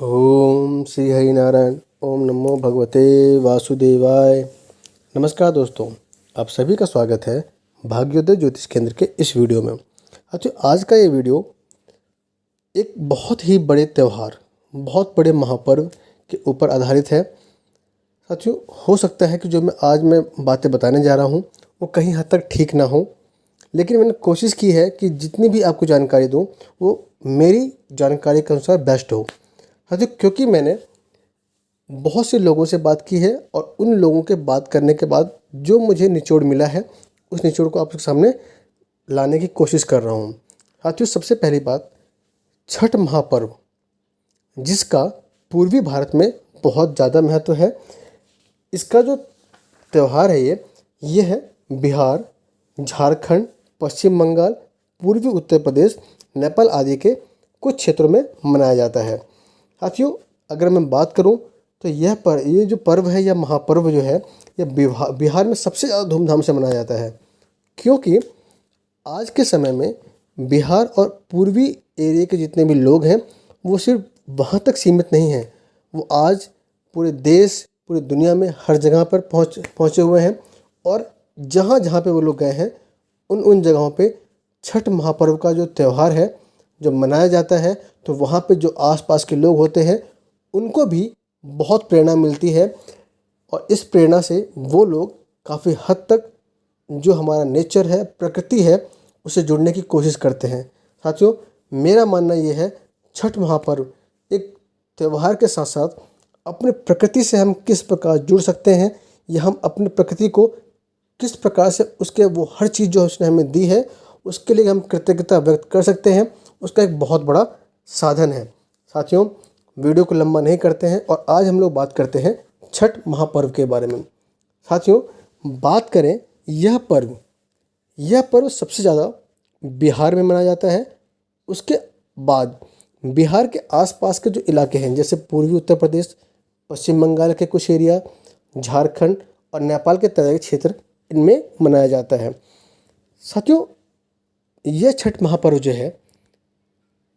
ओम श्री हरि नारायण। ओम नमो भगवते वासुदेवाय। नमस्कार दोस्तों, आप सभी का स्वागत है भाग्योदय ज्योतिष केंद्र के इस वीडियो में। आज का ये वीडियो एक बहुत ही बड़े त्यौहार, बहुत बड़े महापर्व के ऊपर आधारित है। साथियों, हो सकता है कि जो मैं बातें बताने जा रहा हूँ वो कहीं हद तक ठीक ना हो, लेकिन मैंने कोशिश की है कि जितनी भी आपको जानकारी दूँ वो मेरी जानकारी के अनुसार बेस्ट हो। साथियों, क्योंकि मैंने बहुत से लोगों से बात की है और उन लोगों के बात करने के बाद जो मुझे निचोड़ मिला है उस निचोड़ को आपके सामने लाने की कोशिश कर रहा हूँ। साथियों, सबसे पहली बात, छठ महापर्व, जिसका पूर्वी भारत में बहुत ज़्यादा महत्व है। इसका जो त्यौहार है ये है बिहार, झारखंड, पश्चिम बंगाल, पूर्वी उत्तर प्रदेश, नेपाल आदि के कुछ क्षेत्रों में मनाया जाता है। साथियों, अगर मैं बात करूं तो ये जो पर्व है, यह महापर्व जो है, यह बिहार में सबसे ज़्यादा धूमधाम से मनाया जाता है, क्योंकि आज के समय में बिहार और पूर्वी एरिया के जितने भी लोग हैं वो सिर्फ वहाँ तक सीमित नहीं हैं, वो आज पूरे देश, पूरी दुनिया में हर जगह पर पहुँचे हुए हैं। और जहाँ जहाँ पे वो लोग गए हैं उन जगहों पे छठ महापर्व का जो त्यौहार है जो मनाया जाता है, तो वहाँ पे जो आसपास के लोग होते हैं उनको भी बहुत प्रेरणा मिलती है। और इस प्रेरणा से वो लोग काफ़ी हद तक जो हमारा नेचर है, प्रकृति है, उससे जुड़ने की कोशिश करते हैं। साथियों, मेरा मानना ये है, छठ महापर्व एक त्यौहार के साथ साथ अपने प्रकृति से हम किस प्रकार जुड़ सकते हैं, या हम अपनी प्रकृति को किस प्रकार से उसके वो हर चीज़ जो उसने हमें दी है उसके लिए हम कृतज्ञता व्यक्त कर सकते हैं, उसका एक बहुत बड़ा साधन है। साथियों, वीडियो को लंबा नहीं करते हैं और आज हम लोग बात करते हैं छठ महापर्व के बारे में। साथियों, बात करें यह पर्व सबसे ज़्यादा बिहार में मनाया जाता है। उसके बाद बिहार के आसपास के जो इलाके हैं, जैसे पूर्वी उत्तर प्रदेश, पश्चिम बंगाल के कुछ एरिया, झारखंड और नेपाल के तराई क्षेत्र, इनमें मनाया जाता है। साथियों, यह छठ महापर्व जो है,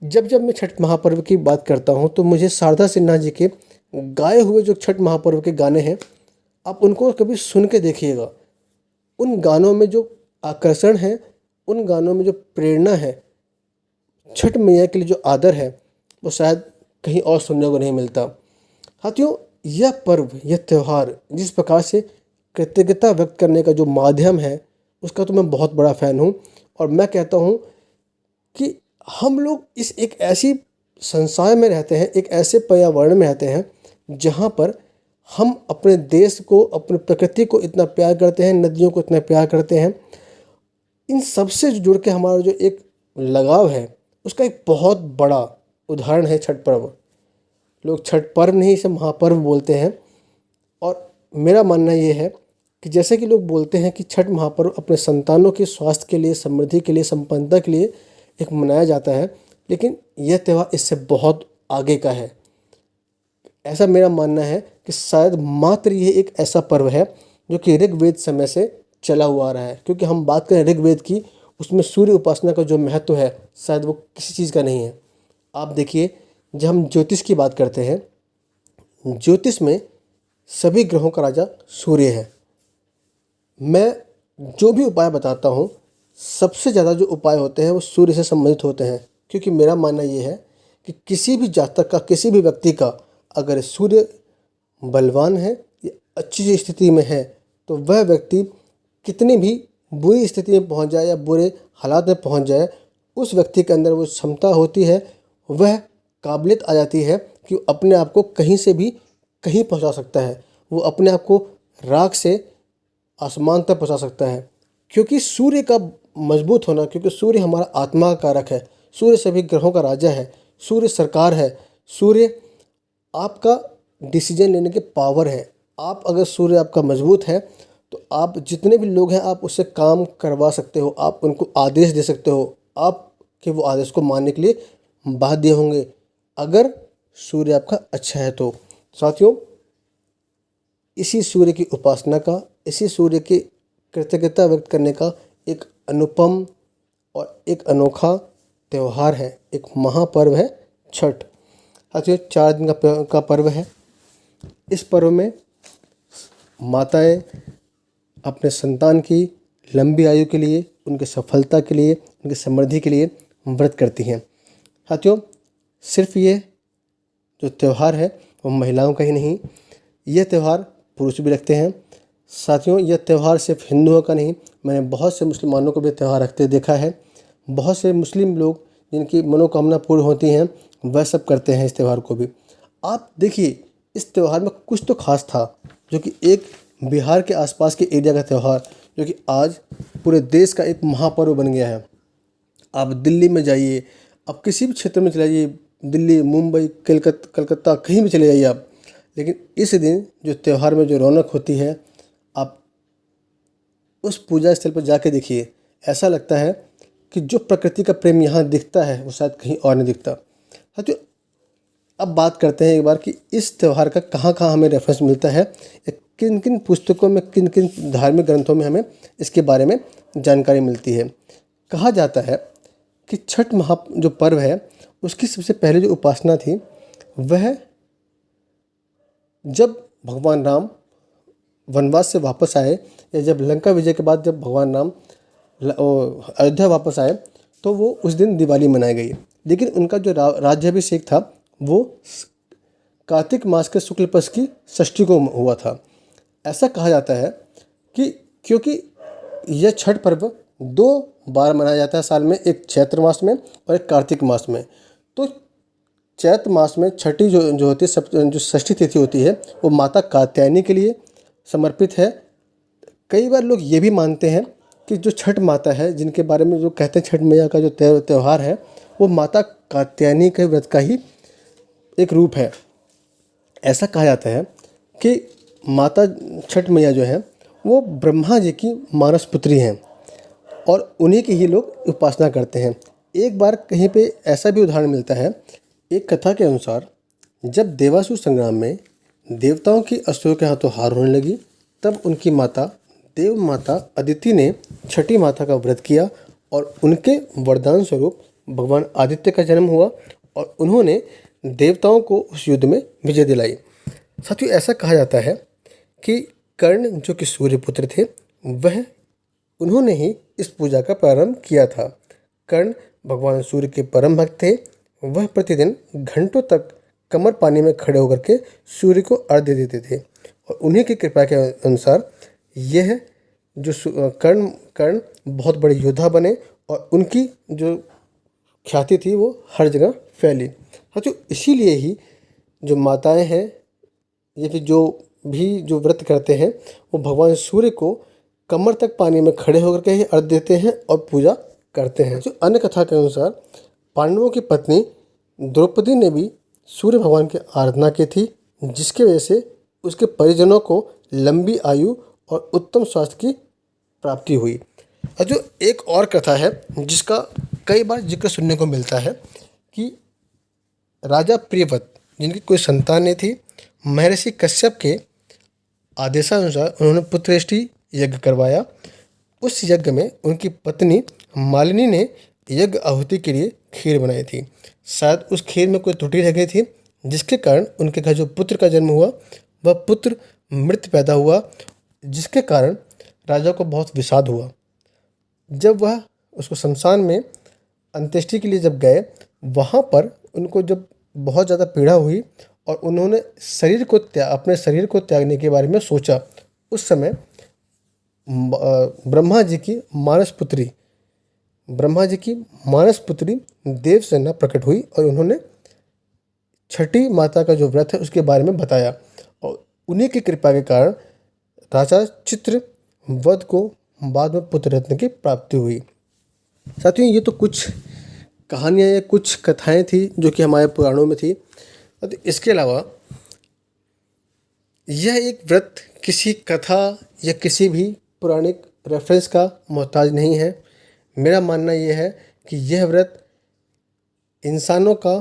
जब मैं छठ महापर्व की बात करता हूँ तो मुझे शारदा सिन्हा जी के गाए हुए जो छठ महापर्व के गाने हैं, आप उनको कभी सुन के देखिएगा। उन गानों में जो आकर्षण है, उन गानों में जो प्रेरणा है, छठ मैया के लिए जो आदर है, वो शायद कहीं और सुनने को नहीं मिलता। साथियों, यह पर्व, यह त्यौहार जिस प्रकार से कृतज्ञता व्यक्त करने का जो माध्यम है, उसका तो मैं बहुत बड़ा फ़ैन हूँ। और मैं कहता हूँ कि हम लोग इस एक ऐसी संसार में रहते हैं, एक ऐसे पर्यावरण में रहते हैं जहाँ पर हम अपने देश को, अपनी प्रकृति को इतना प्यार करते हैं, नदियों को इतना प्यार करते हैं। इन सब से जुड़ के हमारा जो एक लगाव है, उसका एक बहुत बड़ा उदाहरण है छठ पर्व। लोग छठ पर्व नहीं, इसे महापर्व बोलते हैं। और मेरा मानना ये है कि जैसे कि लोग बोलते हैं कि छठ महापर्व अपने संतानों के स्वास्थ्य के लिए, समृद्धि के लिए, संपन्नता के लिए एक मनाया जाता है, लेकिन यह त्यौहार इससे बहुत आगे का है। ऐसा मेरा मानना है कि शायद मात्र ये एक ऐसा पर्व है जो कि ऋग्वेद समय से चला हुआ आ रहा है। क्योंकि हम बात करें ऋग्वेद की, उसमें सूर्य उपासना का जो महत्व है, शायद वो किसी चीज़ का नहीं है। आप देखिए, जब हम ज्योतिष की बात करते हैं, ज्योतिष में सभी ग्रहों का राजा सूर्य है। मैं जो भी उपाय बताता हूँ, सबसे ज़्यादा जो उपाय होते हैं वो सूर्य से संबंधित होते हैं। क्योंकि मेरा मानना ये है कि किसी भी जातक का, किसी भी व्यक्ति का अगर सूर्य बलवान है या अच्छी स्थिति में है, तो वह व्यक्ति कितनी भी बुरी स्थिति में पहुंच जाए या बुरे हालात में पहुंच जाए, उस व्यक्ति के अंदर वो क्षमता होती है, वह काबिलियत आ जाती है कि अपने आप को कहीं से भी कहीं पहुंचा सकता है। वो अपने आप को राख से आसमान तक पहुंचा सकता है। क्योंकि सूर्य का मजबूत होना, क्योंकि सूर्य हमारा आत्मा का कारक है, सूर्य सभी ग्रहों का राजा है, सूर्य सरकार है, सूर्य आपका डिसीजन लेने के पावर है। आप अगर सूर्य आपका मजबूत है तो आप जितने भी लोग हैं आप उससे काम करवा सकते हो, आप उनको आदेश दे सकते हो, आप के वो आदेश को मानने के लिए बाध्य होंगे अगर सूर्य आपका अच्छा है तो। साथियों, इसी सूर्य की उपासना का, इसी सूर्य की कृतज्ञता व्यक्त करने का एक अनुपम और एक अनोखा त्यौहार है, एक महापर्व है छठ। साथियों 4 दिन का पर्व है। इस पर्व में माताएं अपने संतान की लंबी आयु के लिए, उनकी सफलता के लिए, उनकी समृद्धि के लिए व्रत करती हैं। साथियों सिर्फ ये जो त्यौहार है वो महिलाओं का ही नहीं, यह त्यौहार पुरुष भी रखते हैं। साथियों यह त्यौहार सिर्फ हिंदुओं का नहीं, मैंने बहुत से मुसलमानों को भी त्यौहार रखते देखा है। बहुत से मुस्लिम लोग जिनकी मनोकामना पूर्ण होती हैं वह सब करते हैं इस त्यौहार को भी। आप देखिए इस त्यौहार में कुछ तो खास था, जो कि एक बिहार के आसपास के एरिया का त्यौहार, जो कि आज पूरे देश का एक महापर्व बन गया है। आप दिल्ली में जाइए, आप किसी भी क्षेत्र में चले जाइए, दिल्ली, मुंबई, कलकत्ता कहीं भी चले जाइए आप, लेकिन इस दिन जो त्यौहार में जो रौनक होती है, आप उस पूजा स्थल पर जाके देखिए, ऐसा लगता है कि जो प्रकृति का प्रेम यहाँ दिखता है वो शायद कहीं और नहीं दिखता। साथियों अब बात करते हैं एक बार कि इस त्यौहार का कहाँ कहाँ हमें रेफरेंस मिलता है, किन किन पुस्तकों में, किन किन धार्मिक ग्रंथों में हमें इसके बारे में जानकारी मिलती है। कहा जाता है कि छठ जो पर्व है उसकी सबसे पहले जो उपासना थी वह जब भगवान राम वनवास से वापस आए, या जब लंका विजय के बाद जब भगवान राम अयोध्या वापस आए तो वो उस दिन दिवाली मनाई गई। लेकिन उनका जो राज्याभिषेक था वो कार्तिक मास के शुक्ल पक्ष की षष्ठी को हुआ था। ऐसा कहा जाता है कि क्योंकि यह छठ पर्व 2 बार मनाया जाता है साल में, एक चैत्र मास में और एक कार्तिक मास में। तो चैत्र मास में छठी जो होती है, जो षष्ठी तिथि होती है वो माता कात्यायनी के लिए समर्पित है। कई बार लोग ये भी मानते हैं कि जो छठ माता है, जिनके बारे में जो कहते हैं छठ मैया का जो त्यौहार है वो माता कात्यायनी के व्रत का ही एक रूप है। ऐसा कहा जाता है कि माता छठ मैया जो है वो ब्रह्मा जी की मानस पुत्री हैं और उन्हीं की ही लोग उपासना करते हैं। एक बार कहीं पे ऐसा भी उदाहरण मिलता है, एक कथा के अनुसार जब देवासुर संग्राम में देवताओं की असुरों के हाथों हार होने लगी, तब उनकी माता देव माता अदिति ने छठी माता का व्रत किया और उनके वरदान स्वरूप भगवान आदित्य का जन्म हुआ और उन्होंने देवताओं को उस युद्ध में विजय दिलाई। साथियों ऐसा कहा जाता है कि कर्ण जो कि सूर्यपुत्र थे वह उन्होंने ही इस पूजा का प्रारंभ किया था। कर्ण भगवान सूर्य के परम भक्त थे। वह प्रतिदिन घंटों तक कमर पानी में खड़े होकर के सूर्य को अर्घ्य देते थे और उन्हीं की कृपा के अनुसार यह जो कर्ण बहुत बड़े योद्धा बने और उनकी जो ख्याति थी वो हर जगह फैली। साथियों इसीलिए ही जो माताएं हैं या फिर जो व्रत करते हैं वो भगवान सूर्य को कमर तक पानी में खड़े होकर के ही अर्घ्य देते हैं और पूजा करते हैं। जो अन्य कथा के अनुसार पांडवों की पत्नी द्रौपदी ने भी सूर्य भगवान की आराधना की थी, जिसकी वजह से उसके परिजनों को लंबी आयु और उत्तम स्वास्थ्य की प्राप्ति हुई। और जो एक और कथा है जिसका कई बार जिक्र सुनने को मिलता है कि राजा प्रियव्रत जिनकी कोई संतान नहीं थी, महर्षि कश्यप के आदेशानुसार उन्होंने पुत्रेष्टि यज्ञ करवाया। उस यज्ञ में उनकी पत्नी मालिनी ने यज्ञ आहुति के लिए खीर बनाई थी। शायद उस खीर में कोई त्रुटि रह गई थी, जिसके कारण उनके घर जो पुत्र का जन्म हुआ वह पुत्र मृत पैदा हुआ, जिसके कारण राजा को बहुत विषाद हुआ। जब वह उसको शमशान में अंत्येष्टि के लिए जब गए, वहाँ पर उनको जब बहुत ज़्यादा पीड़ा हुई और उन्होंने अपने शरीर को त्यागने के बारे में सोचा। उस समय ब्रह्मा जी की मानस पुत्री देवसेना प्रकट हुई और उन्होंने छठी माता का जो व्रत है उसके बारे में बताया और उन्हीं की कृपा के कारण राजा चित्रवध को बाद में पुत्र रत्न की प्राप्ति हुई। साथियों ये तो कुछ कहानियाँ या कुछ कथाएं थी जो कि हमारे पुराणों में थी। तो इसके अलावा यह एक व्रत किसी कथा या किसी भी पौराणिक रेफरेंस का मोहताज नहीं है। मेरा मानना यह है कि यह व्रत इंसानों का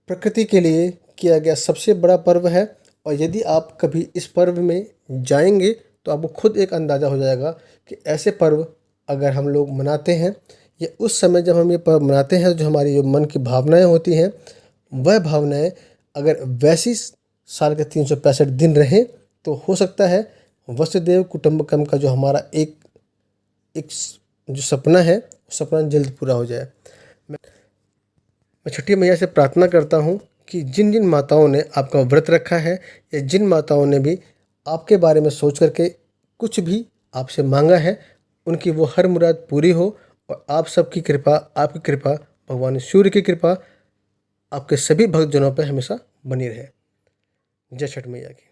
प्रकृति के लिए किया गया सबसे बड़ा पर्व है और यदि आप कभी इस पर्व में जाएंगे तो आपको खुद एक अंदाज़ा हो जाएगा कि ऐसे पर्व अगर हम लोग मनाते हैं या उस समय जब हम ये पर्व मनाते हैं, जो हमारी जो मन की भावनाएं होती हैं वह भावनाएं अगर वैसी साल के 365 दिन रहें तो हो सकता है वसुदेव कुटुंबकम का जो हमारा एक जो सपना है, सपना जल्द पूरा हो जाए। मैं छठी मैया से प्रार्थना करता हूँ कि जिन जिन माताओं ने आपका व्रत रखा है या जिन माताओं ने भी आपके बारे में सोच करके कुछ भी आपसे मांगा है, उनकी वो हर मुराद पूरी हो और आप सबकी कृपा, आपकी कृपा, भगवान सूर्य की कृपा आपके सभी भक्तजनों पर हमेशा बनी रहे। जय छठ मैया की।